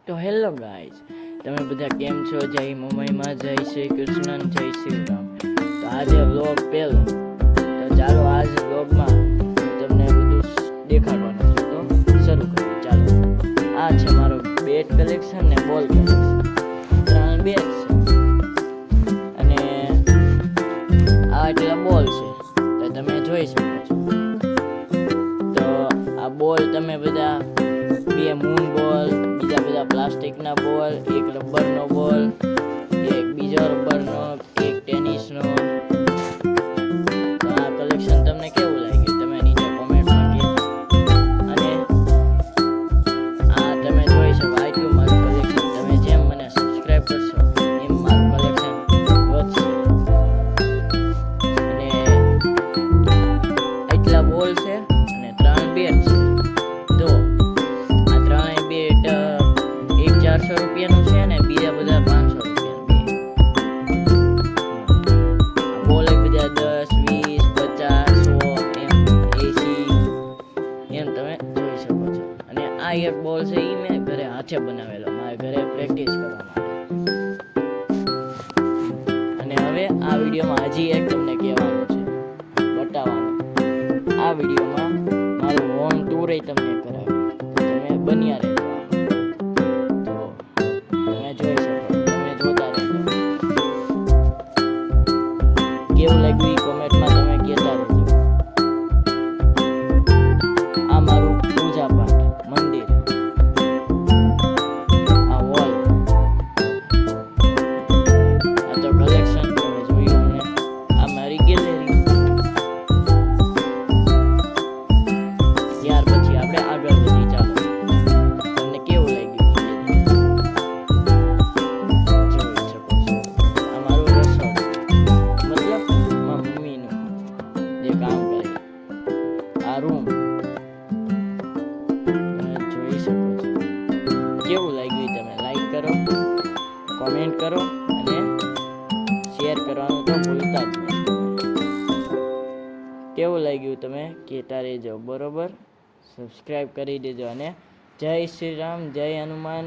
તો hello guys, તમે બધા કેમ છો? જય મુંબઈમાં, જય શ્રી કૃષ્ણ, જય શ્રી રામ. તો આજે વ્લોગ પહેલો, તો ચાલો આજ વ્લોગમાં તમને બધું દેખાડવાનું છે. તો શરૂ કરીએ. ચાલો, આ છે મારો બેટ કલેક્શન ને બોલ કલેક્શન, 3 બેટ છે અને આ એટલા બોલ છે, તો તમે જોઈ શકો છો. તો આ બોલ તમે બધા 2 મૂન બોલ, બીજા બધા પ્લાસ્ટિકના બોલ, એક રબરનો બોલ, એક બીજો રબરનો, એક ટેનિસનો. તો આ કલેક્શન તમને કેવું લાગ્યું તમે નીચે કોમેન્ટમાં કહેજો. અને આ તમે જોઈ શકો આટલું મારું કલેક્શન. તમે જેમ મને સબસ્ક્રાઇબ કરશો એમ મારું કલેક્શન વધશે. અને એટલા બોલ છે અને 3 બેટ છે. તો આ 3 બેટ એક 400 રૂપિયાનું છે ને બીજા બધા 500 રૂપિયાનું. બોલ બધા 10, 20, 50, 100 એમ તમે જોઈ શકો છો. અને આ એક બોલ છે એ મેં ઘરે હાથે બનાવેલો, મારે ઘરે પ્રેક્ટિસ કરવા માટે. અને હવે આ વિડીયોમાં હજી એક તમને કહેવાનું છે, બતાવવાનું. આ વિડીયોમાં મારું હોમ ટૂર તમને કરાવ્યું, તમે બન્યા રહેજો. તો તમે જોઈ શકો, તમે જોતા રહેજો. કેવું લાગ્યું એ કોમેન્ટમાં તમે કહેતા રહેજો. આ મારું પૂજા પાઠ મંદિર, આ વોલ, આ તો કલેક્શન તમે જોયું ને. આ મારી ગેલેરી. ત્યાર પછી આપણે આગળ વધી. ચાલો, તમને કેવું લાગ્યું જોઈ શકો છો. આ મારું રસોડું, મતલબ મારા મમ્મીનું જે કામ કરે આ રૂમ, તમે જોઈ શકો છો. કેવું લાગ્યું તમે લાઈક કરો, કોમેન્ટ કરો અને શેર કરવાનું તો ભૂલતા જ નહીં. કેવું લાગ્યું તમે કહેતા રહેજો, બરોબર? સબસ્ક્રાઇબ કરી દેજો. અને જય શ્રી રામ, જય હનુમાન.